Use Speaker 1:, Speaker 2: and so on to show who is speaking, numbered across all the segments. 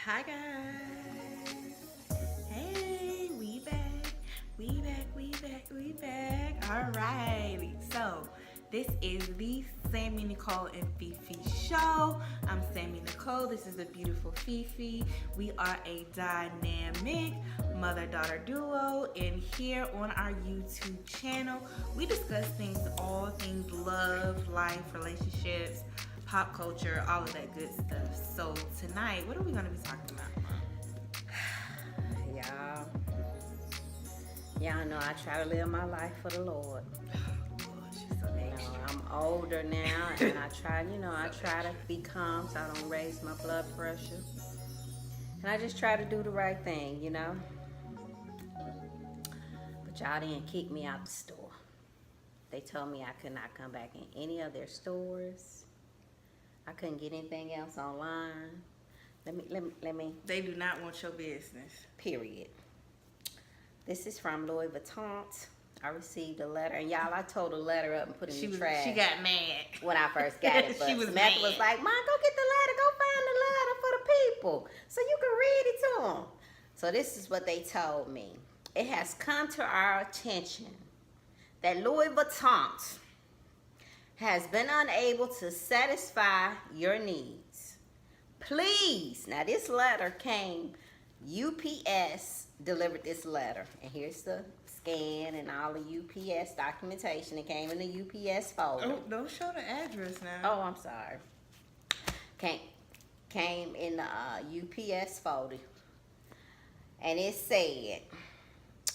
Speaker 1: Hi guys. Hey, we back. All right. So this is the Sammie, Nicole, and FeeFee show. I'm Sammie Nicole. This is the beautiful FeeFee. We are a dynamic mother-daughter duo, and here on our YouTube channel, we discuss all things love, life, relationships, pop culture, all of that good stuff. So tonight, what are we going to be talking about, Mom?
Speaker 2: Y'all know I try to live my life for the Lord.
Speaker 1: Lord, she's so extra.
Speaker 2: I'm older now, and I try to be calm so I don't raise my blood pressure. And I just try to do the right thing, But y'all didn't kick me out the store. They told me I could not come back in any of their stores. I couldn't get anything else online. Let me.
Speaker 1: They do not want your business.
Speaker 2: Period. This is from Louis Vuitton. I received a letter, and y'all, I tore the letter up and put it in the trash.
Speaker 1: She got mad
Speaker 2: when I first got it. But
Speaker 1: she was
Speaker 2: Samantha
Speaker 1: mad.
Speaker 2: was like, "Mom, go get the letter. Go find the letter for the people so you can read it to them." So this is what they told me. It has come to our attention that Louis Vuitton has been unable to satisfy your needs. Please, now this letter came, UPS delivered this letter, and here's the scan and all the UPS documentation. It came in the UPS folder.
Speaker 1: Oh, don't show the address now.
Speaker 2: Oh, I'm sorry. Came in the UPS folder, and it said,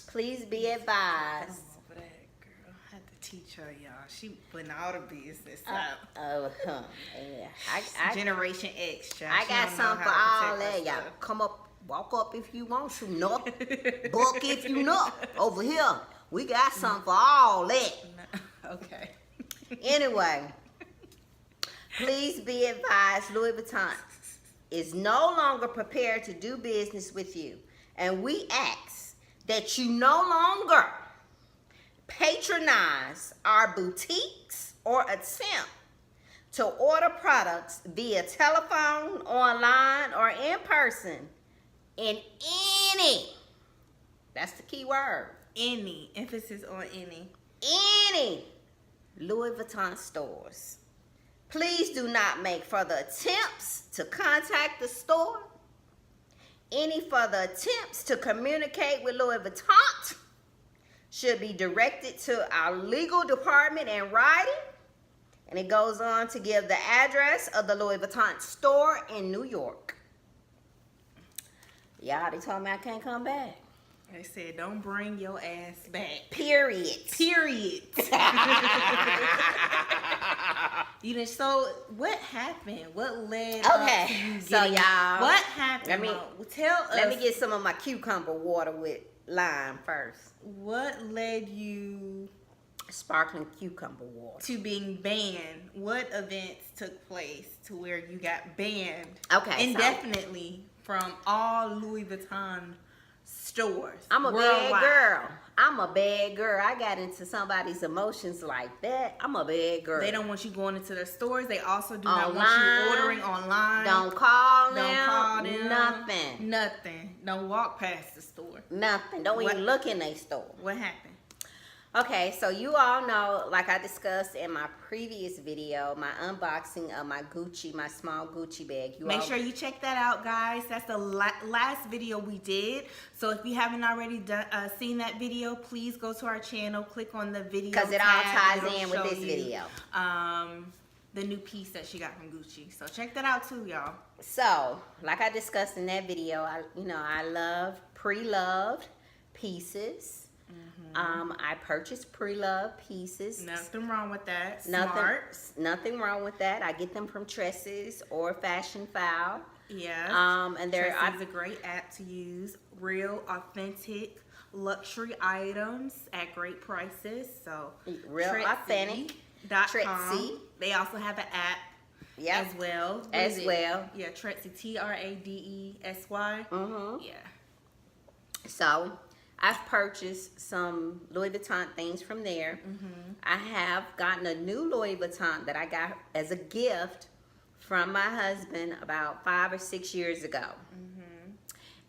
Speaker 2: "Please be advised."
Speaker 1: Over that girl, I had to teach her, y'all. She putting all the business out.
Speaker 2: Yeah.
Speaker 1: Generation X, child.
Speaker 2: I
Speaker 1: She
Speaker 2: got
Speaker 1: don't know
Speaker 2: something for
Speaker 1: how to
Speaker 2: all
Speaker 1: protect
Speaker 2: that. Y'all
Speaker 1: herself.
Speaker 2: come up, walk up if you want to. No, book if you know. Over here, we got something for all that.
Speaker 1: Okay.
Speaker 2: Anyway, please be advised, Louis Vuitton is no longer prepared to do business with you, and we ask that you no longer patronize our boutiques or attempt to order products via telephone, online, or in person in any, that's the key word,
Speaker 1: Any. Emphasis on any.
Speaker 2: any Louis Vuitton stores. Please do not make further attempts to contact the store. Any further attempts to communicate with Louis Vuitton should be directed to our legal department in writing. And it goes on to give the address of the Louis Vuitton store in New York. Y'all, they told me I can't come back.
Speaker 1: They said, don't bring your ass back.
Speaker 2: Period.
Speaker 1: Period. So what happened? What led up to you
Speaker 2: so
Speaker 1: getting,
Speaker 2: y'all,
Speaker 1: what happened? Tell us.
Speaker 2: Let me get some of my cucumber water with lime first.
Speaker 1: What led you
Speaker 2: Sparkling cucumber water
Speaker 1: to being banned? What events took place to where you got banned indefinitely from all Louis Vuitton stores?
Speaker 2: I'm a
Speaker 1: worldwide?
Speaker 2: bad girl. I'm a bad girl. I got into somebody's emotions like that. I'm a bad girl.
Speaker 1: They don't want you going into their stores. They also do not want you ordering online.
Speaker 2: Don't call them.
Speaker 1: Don't call them.
Speaker 2: Nothing.
Speaker 1: Nothing. Don't walk past the store.
Speaker 2: Nothing. Don't even look in their store.
Speaker 1: What happened?
Speaker 2: Okay, so you all know, like I discussed in my previous video, my unboxing of my Gucci, my small Gucci bag.
Speaker 1: Make sure you check that out, guys. That's the last video we did. So if you haven't already seen that video, please go to our channel, click on the video
Speaker 2: because it all ties in with this video.
Speaker 1: The new piece that she got from Gucci. So check that out too, y'all.
Speaker 2: So, like I discussed in that video, I love pre-loved pieces. I purchased pre-loved pieces.
Speaker 1: Nothing wrong with that. Smart.
Speaker 2: Nothing wrong with that. I get them from Tresses or Fashion File.
Speaker 1: Yeah.
Speaker 2: And
Speaker 1: Tresses is a great app to use. Real, authentic luxury items at great prices. So
Speaker 2: real authentic.
Speaker 1: Tretsy. They also have an app as well.
Speaker 2: Yeah,
Speaker 1: Tretsy, Tradesy. Yeah.
Speaker 2: So I've purchased some Louis Vuitton things from there. I have gotten a new Louis Vuitton that I got as a gift from my husband about 5 or 6 years ago.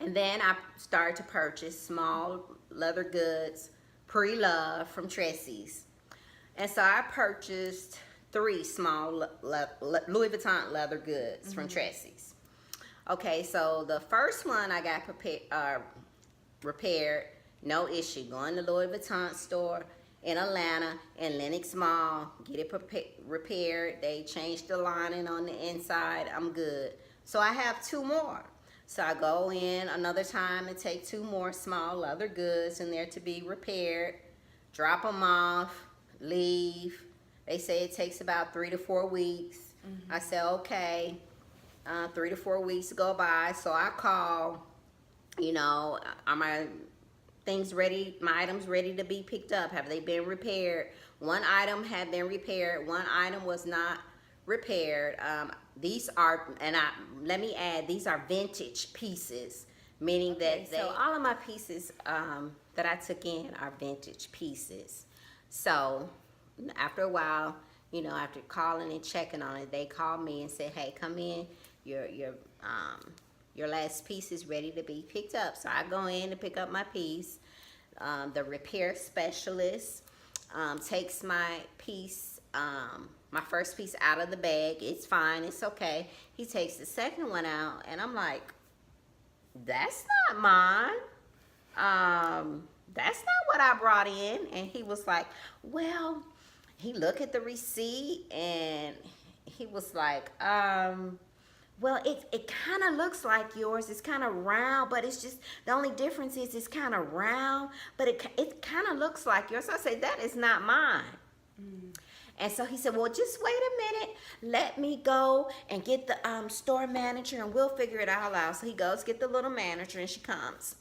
Speaker 2: And then I started to purchase small leather goods, pre-loved from Tressy's. And so I purchased 3 small Louis Vuitton leather goods from Tressy's. Okay, so the first one I got repaired, no issue. Going to Louis Vuitton store in Atlanta, in Lenox Mall, get it repaired. They changed the lining on the inside. I'm good. So I have 2 more. So I go in another time and take 2 more small leather goods in there to be repaired, drop them off, leave. They say it takes about 3 to 4 weeks. I said, okay. 3 to 4 weeks go by, so I call, you know, are my things ready, my items ready to be picked up? Have they been repaired? One item had been repaired, one item was not repaired. These are, and let me add, these are vintage pieces, meaning that so all of my pieces that I took in are vintage pieces. So after a while, you know, after calling and checking on it, they called me and said, hey, come in, your last piece is ready to be picked up. So I go in to pick up my piece. The repair specialist takes my piece, my first piece out of the bag. It's fine, it's okay. He takes the second one out, and I'm like, that's not mine. That's not what I brought in. And he was like, well, he looked at the receipt and he was like, well, it kind of looks like yours. It's kind of round, but it's just, the only difference is it's kind of round, but it kind of looks like yours. So I said, that is not mine. And so he said, well, just wait a minute. Let me go and get the store manager and we'll figure it all out. So he goes get the little manager and she comes.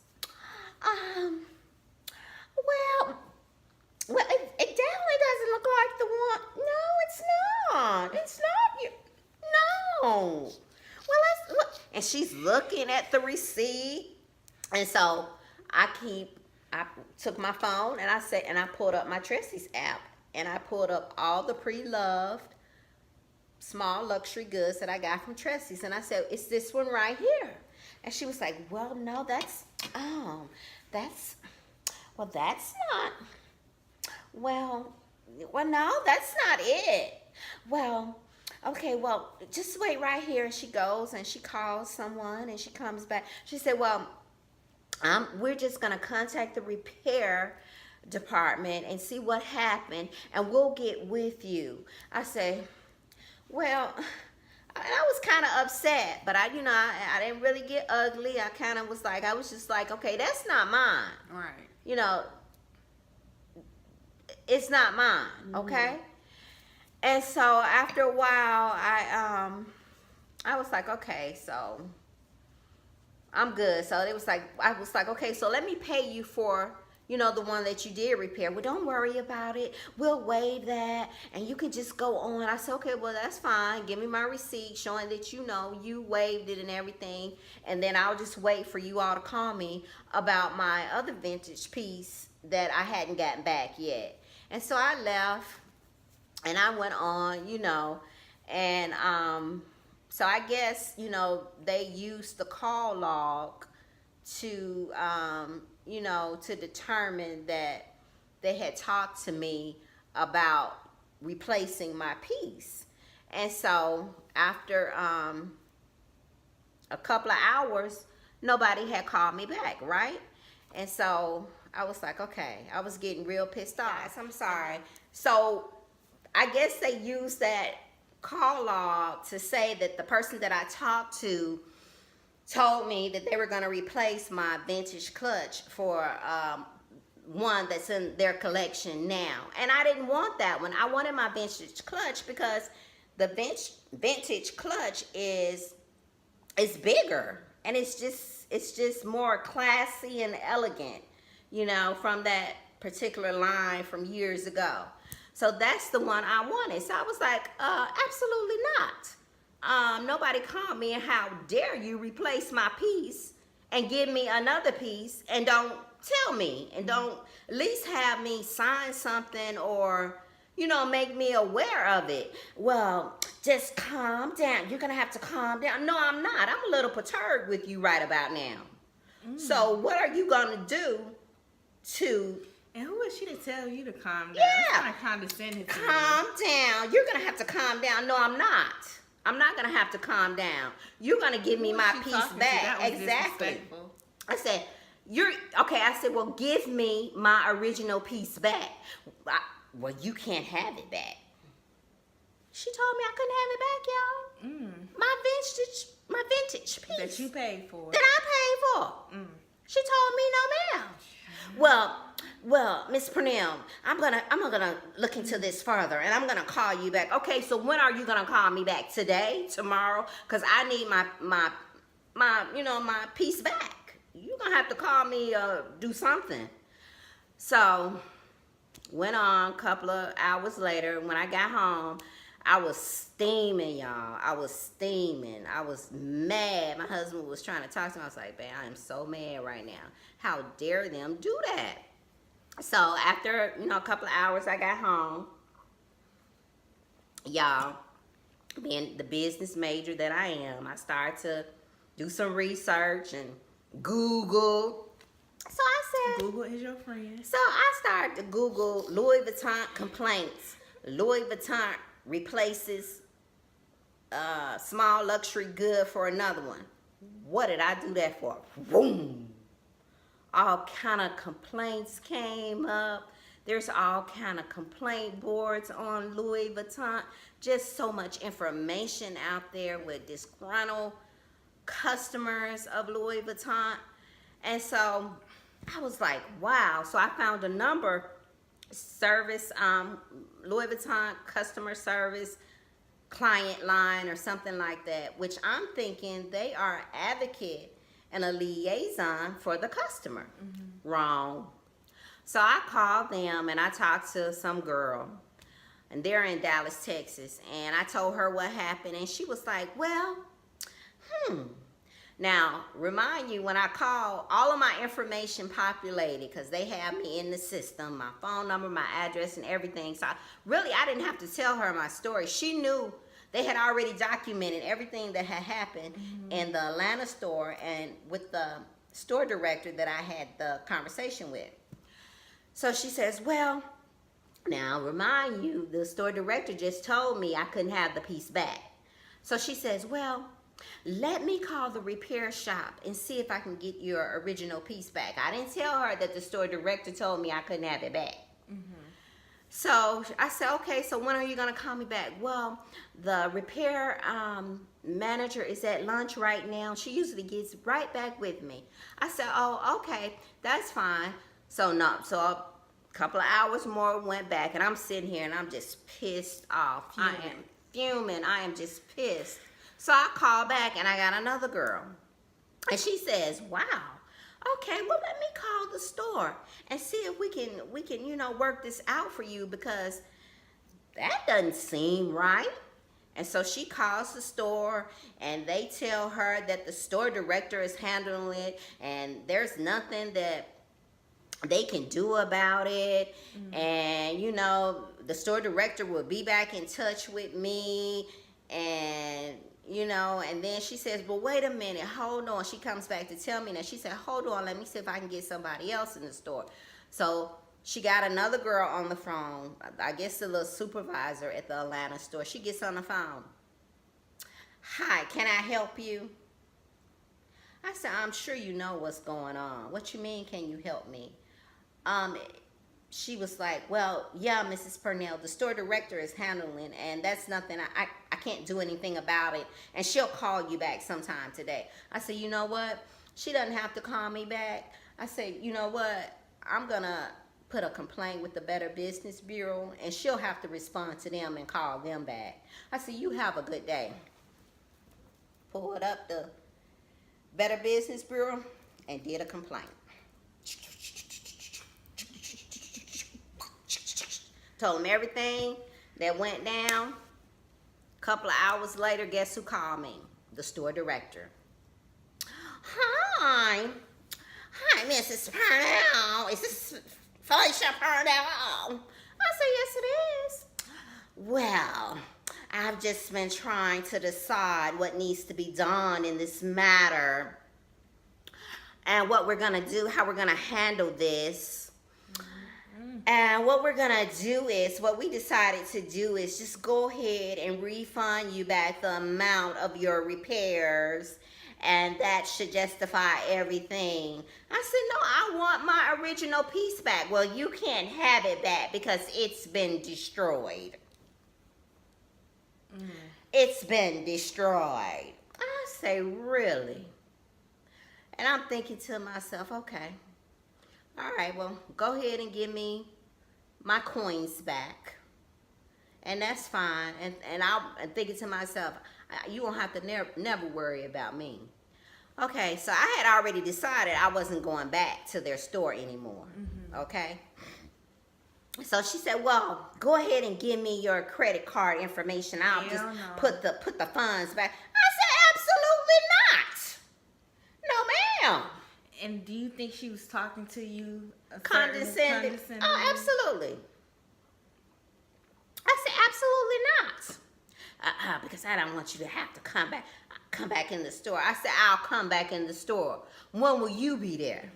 Speaker 2: Well, it definitely doesn't look like the one. No, it's not. It's not you. No. Well, let's look. And she's looking at the receipt. And so I took my phone and I pulled up my Tressy's app. And I pulled up all the pre-loved small luxury goods that I got from Tressy's. And I said, it's this one right here. And she was like, well, no, that's not. Well, no, that's not it. Well, okay, well, just wait right here. And she goes and she calls someone and she comes back. She said, well, we're just going to contact the repair department and see what happened and we'll get with you. I said, well, I was kind of upset, but I didn't really get ugly. I was just like, okay, that's not mine.
Speaker 1: Right.
Speaker 2: You know, it's not mine, okay? And so after a while, I was like, okay, so I'm good. So I was like, okay, so let me pay you for, you know, the one that you did repair. Well, don't worry about it. We'll waive that, and you can just go on. I said, okay, well, that's fine. Give me my receipt showing that, you know, you waived it and everything, and then I'll just wait for you all to call me about my other vintage piece that I hadn't gotten back yet. And so I left, and I went on, you know, and so I guess, you know, they used the call log to, you know, to determine that they had talked to me about replacing my piece. And so after a couple of hours, nobody had called me back, right? And so I was like, okay, I was getting real pissed off. Guys, I'm sorry. So I guess they used that call log to say that the person that I talked to told me that they were going to replace my vintage clutch for one that's in their collection now. And I didn't want that one. I wanted my vintage clutch because the vintage clutch is bigger and it's just more classy and elegant, you know, from that particular line from years ago. So that's the one I wanted. So I was like, absolutely not. Nobody called me, and how dare you replace my piece and give me another piece and don't tell me and don't at least have me sign something or, you know, make me aware of it. Well, just calm down. You're going to have to calm down. No, I'm not. I'm a little perturbed with you right about now. So what are you going to do to...
Speaker 1: And who is she to tell you to calm down?
Speaker 2: Yeah.
Speaker 1: It's kind of condescending to
Speaker 2: Calm down. You're going to have to calm down. No, I'm not. I'm not going to have to calm down. You're going to give me my piece back. Exactly. I said, I said, well, give me my original piece back. Well, you can't have it back. She told me I couldn't have it back, y'all. My vintage piece.
Speaker 1: That you paid for.
Speaker 2: That I paid for. She told me no, ma'am. Well, Miss Purnell, I'm gonna look into this further, and I'm gonna call you back. Okay, so when are you gonna call me back? Today, tomorrow? Cause I need my piece back. You're gonna have to call me, do something. So went on. A couple of hours later, when I got home, I was steaming, y'all. I was steaming. I was mad. My husband was trying to talk to me. I was like, man, I am so mad right now. How dare them do that? So after, a couple of hours, I got home. Y'all, being the business major that I am, I started to do some research and Google. So I said,
Speaker 1: Google is your friend.
Speaker 2: So I started to Google Louis Vuitton complaints. Louis Vuitton replaces small luxury good for another one. What did I do that for? Boom. All kind of complaints came up. There's all kind of complaint boards on Louis Vuitton. Just so much information out there with disgruntled customers of Louis Vuitton. And so I was like, wow. So I found a number, service, Louis Vuitton customer service client line or something like that, which I'm thinking they are an advocate and a liaison for the customer. Wrong. So I called them and I talked to some girl, and they're in Dallas, Texas, and I told her what happened, and she was like, well, Now, remind you, when I called, all of my information populated because they have me in the system, my phone number, my address, and everything. So I didn't have to tell her my story. She knew. They had already documented everything that had happened in the Atlanta store and with the store director that I had the conversation with. So she says, well, now remind you, the store director just told me I couldn't have the piece back. So she says, well, let me call the repair shop and see if I can get your original piece back. I didn't tell her that the store director told me I couldn't have it back. So I said, okay, so when are you going to call me back? Well, the repair manager is at lunch right now. She usually gets right back with me. I said, oh, okay, that's fine. So a couple of hours more went back, and I'm sitting here, and I'm just pissed off. I am fuming. I am just pissed. So I called back, and I got another girl. And she says, wow. Okay, well, let me call the store and see if we can, work this out for you, because that doesn't seem right. And so she calls the store, and they tell her that the store director is handling it, and there's nothing that they can do about it. And, the store director will be back in touch with me, and and then she says, well, wait a minute, hold on. She comes back to tell me that. She said, hold on, let me see if I can get somebody else in the store. So she got another girl on the phone, I guess the little supervisor at the Atlanta store. She gets on the phone. Hi, can I help you? I said, I'm sure you know what's going on. What you mean, can you help me? She was like, well, yeah, Mrs. Purnell, the store director is handling, and that's nothing. I can't do anything about it, and she'll call you back sometime today. I said, you know what? She doesn't have to call me back. I said, you know what? I'm going to put a complaint with the Better Business Bureau, and she'll have to respond to them and call them back. I said, you have a good day. Pulled up the Better Business Bureau and did a complaint. Told them everything that went down. A couple of hours later, guess who called me? The store director. Hi, Mrs. Purnell. Is this Felicia Purnell? I said, yes, it is. Well, I've just been trying to decide what needs to be done in this matter. and what we're gonna do, how we're gonna handle this. And what we're gonna do is, what we decided to do is just go ahead and refund you back the amount of your repairs, and that should justify everything. I said, no, I want my original piece back. Well, you can't have it back because it's been destroyed. It's been destroyed. I say, really? And I'm thinking to myself, okay, all right, well, go ahead and give me my coins back. And that's fine. And I'm thinking to myself, you won't have to never worry about me. Okay, so I had already decided I wasn't going back to their store anymore. Okay? So she said, well, go ahead and give me your credit card information. I'll just put the funds back. I said, absolutely not. No, ma'am.
Speaker 1: And do you think she was talking to you
Speaker 2: condescending? Oh, absolutely. I said, absolutely not. Because I don't want you to have to come back in the store. I said, I'll come back in the store. When will you be there?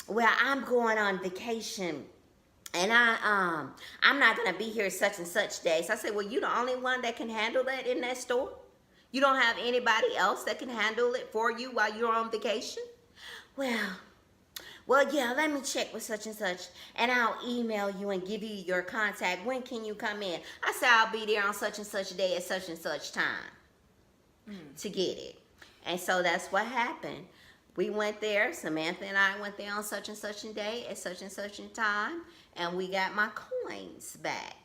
Speaker 2: Well, I'm going on vacation, and I'm not gonna be here such and such days. I said, well, you the only one that can handle that in that store? You don't have anybody else that can handle it for you while you're on vacation? Well, yeah, let me check with such and such, and I'll email you and give you your contact. When can you come in? I said, I'll be there on such and such day at such and such time to get it. And so that's what happened. We went there, Samantha and I went there on such and such a day at such and such a time, and we got my coins back.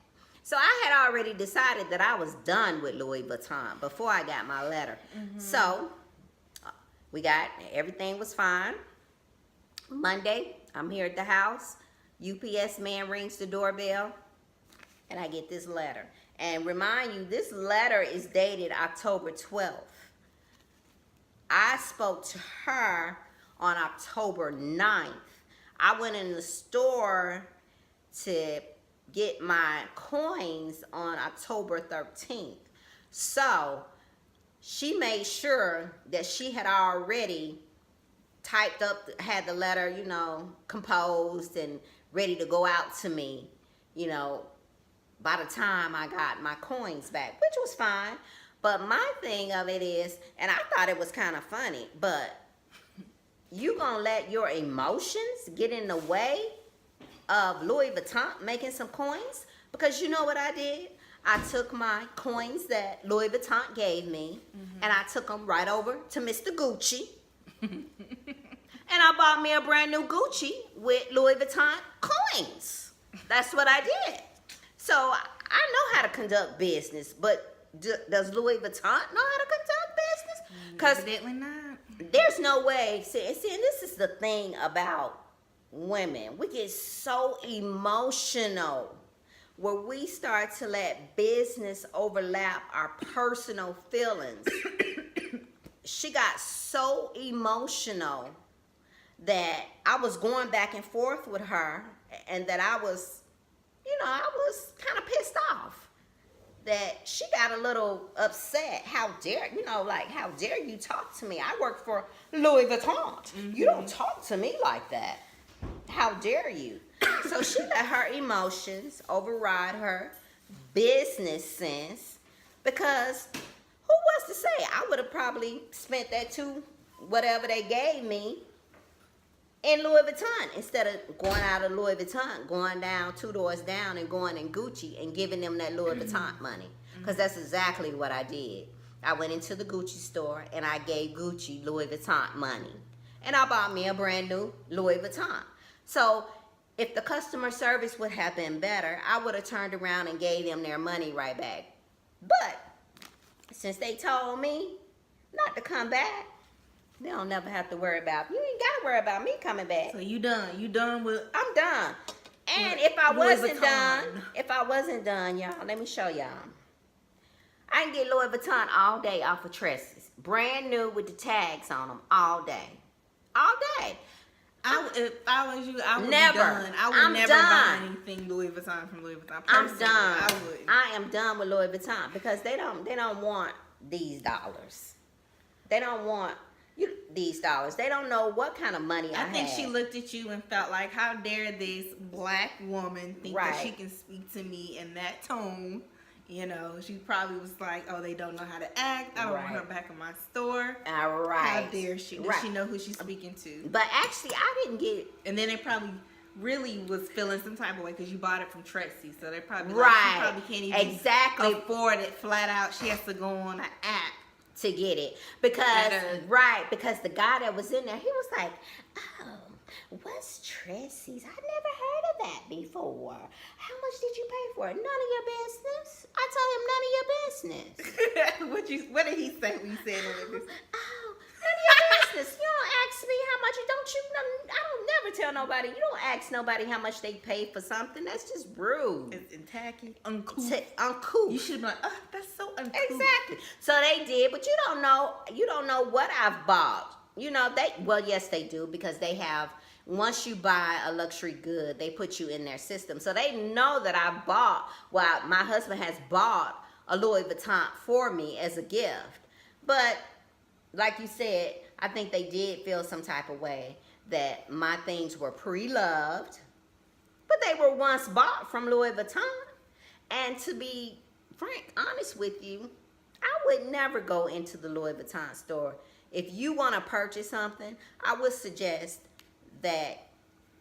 Speaker 2: So I had already decided that I was done with Louis Vuitton before I got my letter. So everything was fine. Monday, I'm here at the house. UPS man rings the doorbell, and I get this letter. And remind you, this letter is dated October 12th. I spoke to her on October 9th. I went in the store to get my coins on October 13th. So she made sure that she had already typed up, had the letter, composed and ready to go out to me, by the time I got my coins back, which was fine. But my thing of it is, and I thought it was kind of funny, but you gonna let your emotions get in the way of Louis Vuitton making some coins? Because you know what I did? I took my coins that Louis Vuitton gave me, and I took them right over to Mr. Gucci. And I bought me a brand new Gucci with Louis Vuitton coins. That's what I did. So I know how to conduct business, but does Louis Vuitton know how to conduct business? Because
Speaker 1: evidently not.
Speaker 2: There's no way. See, and this is the thing about women. We get so emotional where we start to let business overlap our personal feelings. She got so emotional that I was going back and forth with her, and that I was kind of pissed off that she got a little upset. How dare you talk to me? I work for Louis Vuitton. You don't talk to me like that. How dare you? So she let her emotions override her business sense, because who was to say? I would have probably spent that whatever they gave me in Louis Vuitton instead of going out of Louis Vuitton, going down 2 doors down and going in Gucci and giving them that Louis Vuitton money. Because that's exactly what I did. I went into the Gucci store and I gave Gucci Louis Vuitton money. And I bought me a brand new Louis Vuitton. So if the customer service would have been better, I would have turned around and gave them their money right back. But since they told me not to come back, they don't never have to worry about. You ain't got to worry about me coming back.
Speaker 1: So you done? You done with?
Speaker 2: I'm done. And if I wasn't done, y'all, let me show y'all. I can get Louis Vuitton all day off of dresses, brand new with the tags on them, all day, all day.
Speaker 1: If I was you, I would
Speaker 2: never.
Speaker 1: Be done. I would never buy anything Louis Vuitton from Louis Vuitton.
Speaker 2: I'm
Speaker 1: Personally,
Speaker 2: done.
Speaker 1: I would.
Speaker 2: I am done with Louis Vuitton because they don't want these dollars. They don't want. these dollars. They don't know what kind of money I
Speaker 1: think
Speaker 2: had.
Speaker 1: she looked at you and felt like, how dare this black woman think that she can speak to me in that tone. You know, she probably was like, oh, they don't know how to act. I don't want her back in my store.
Speaker 2: All right.
Speaker 1: How dare she? Does she know who she's speaking to?
Speaker 2: But actually, I didn't get...
Speaker 1: And then they probably really was feeling some type of way because you bought it from Trexie. So they probably
Speaker 2: right.
Speaker 1: She probably can't even afford it flat out. She has to go on an app
Speaker 2: to get it. Because, because the guy that was in there, he was like, oh, what's Trexie's? I never heard of that before. How much did you pay for it? None of your business. I told him none of your business.
Speaker 1: What did he say when you said it?
Speaker 2: Oh, none of your business. You don't ask me how much. I don't never tell nobody. You don't ask nobody how much they pay for something. That's just rude.
Speaker 1: It's tacky. Uncouth.
Speaker 2: Uncouth.
Speaker 1: You should have been like, oh, that's so uncouth.
Speaker 2: Exactly. So they did, but you don't know what I've bought. You know, yes, they do, because they have, once you buy a luxury good, they put you in their system. So they know that I bought, my husband has bought a Louis Vuitton for me as a gift. But like you said, I think they did feel some type of way that my things were pre-loved, but they were once bought from Louis Vuitton. And to be honest with you, I would never go into the Louis Vuitton store. If you want to purchase something, I would suggest that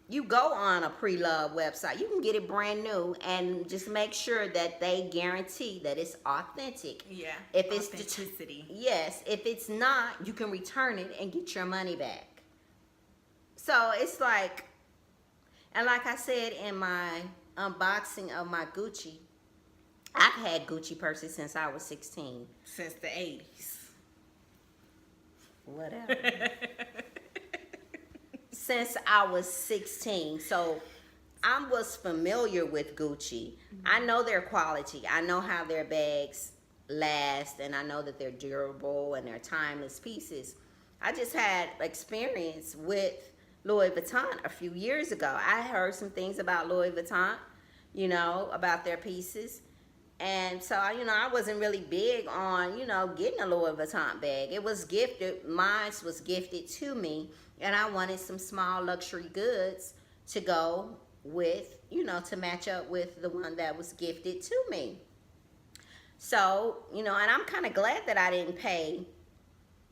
Speaker 2: you go on a pre-loved website. You can get it brand new and just make sure that they guarantee that it's authentic.
Speaker 1: Yeah,
Speaker 2: if
Speaker 1: authenticity.
Speaker 2: Yes, if it's not, you can return it and get your money back. So it's like, and like I said in my unboxing of my Gucci, I've had Gucci purses since I was 16.
Speaker 1: Since the 80s.
Speaker 2: Whatever. Since I was 16. So I was familiar with Gucci. I know their quality. I know how their bags last, and I know that they're durable and they're timeless pieces. I just had experience with Louis Vuitton a few years ago. I heard some things about Louis Vuitton, you know, about their pieces. And so, you know, I wasn't really big on, you know, getting a Louis Vuitton bag. It was gifted. Mine was gifted to me. And I wanted some small luxury goods to go with, you know, to match up with the one that was gifted to me. So, you know, and I'm kind of glad that I didn't pay,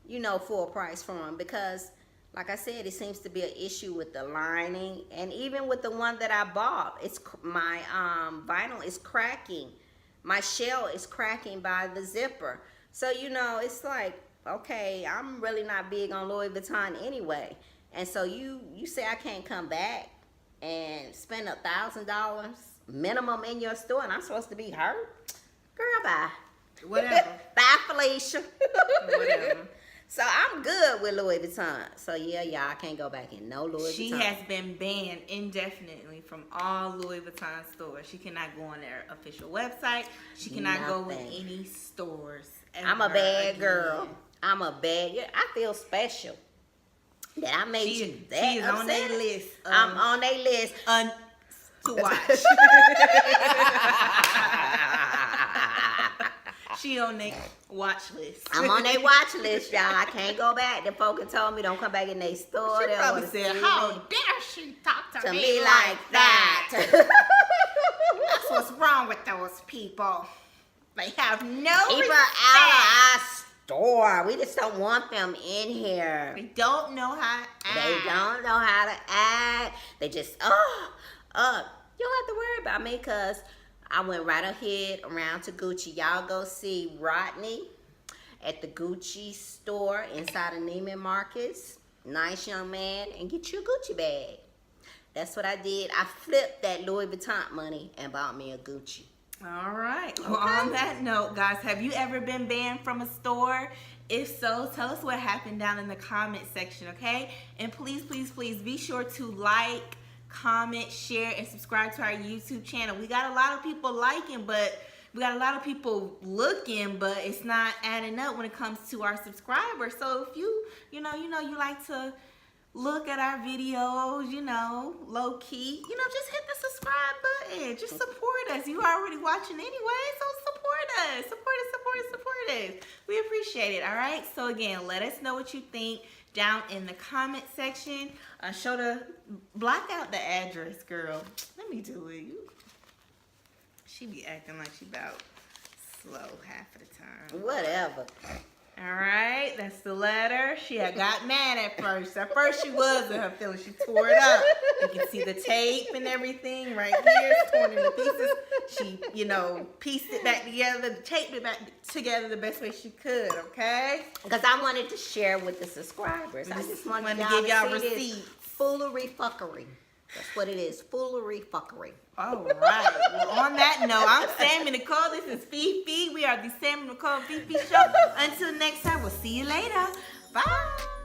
Speaker 2: you know, full price for them. Because, like I said, it seems to be an issue with the lining. And even with the one that I bought, my vinyl is cracking. My shell is cracking by the zipper. So, you know, it's like, okay, I'm really not big on Louis Vuitton anyway. And so you say I can't come back and spend $1,000 minimum in your store and I'm supposed to be hurt? Girl, bye.
Speaker 1: Whatever.
Speaker 2: Bye, Felicia.
Speaker 1: Whatever.
Speaker 2: So I'm good with Louis Vuitton. So yeah, y'all, I can't go back in no Louis Vuitton.
Speaker 1: She has been banned indefinitely from all Louis Vuitton stores. She cannot go on their official website. She cannot go with any stores.
Speaker 2: I'm a bad girl. I'm a bad. I feel special that I made you that
Speaker 1: she is
Speaker 2: upset.
Speaker 1: on their list.
Speaker 2: I'm on their list
Speaker 1: to watch. She on their watch list.
Speaker 2: I'm on their watch list, y'all. I can't go back. The folk told me don't come back in their store.
Speaker 1: She probably said, "How dare she talk to me like that?" That's what's wrong with those people. They have no
Speaker 2: people
Speaker 1: respect.
Speaker 2: Out of our store. We just don't want them in here.
Speaker 1: They don't know how to act.
Speaker 2: They don't know how to act. They just, you don't have to worry about me because I went right ahead around to Gucci. Y'all go see Rodney at the Gucci store inside of Neiman Marcus. Nice young man, and get you a Gucci bag. That's what I did. I flipped that Louis Vuitton money and bought me a Gucci.
Speaker 1: All right. Well, on that note, guys, have you ever been banned from a store? If so, tell us what happened down in the comment section, okay? And please, please, please be sure to like, comment, share, and subscribe to our YouTube channel. We got a lot of people liking, but we got a lot of people looking, but it's not adding up when it comes to our subscribers. So if you like to look at our videos, low key, just hit the subscribe button. Just support us. You already watching anyway, so support us. Support us, support us, support supportive. We appreciate it, all right? So again, let us know what you think down in the comment section. Block out the address, girl. Let me do it. She be acting like she about slow half of the time.
Speaker 2: Whatever.
Speaker 1: All right, that's the letter. She had got mad at first. At first she was in her feelings. She tore it up. You can see the tape and everything right here. It's torn into pieces. She, pieced it back together, taped it back together the best way she could, okay?
Speaker 2: Because I wanted to share with the subscribers. I just wanted
Speaker 1: to
Speaker 2: y'all
Speaker 1: give y'all
Speaker 2: to see
Speaker 1: receipts.
Speaker 2: this foolery fuckery. That's what it is. Foolery fuckery.
Speaker 1: All right. Well, on that note, I'm Sammie Nicole. This is FeeFee. We are the Sammie Nicole FeeFee show. Until next time, we'll see you later. Bye.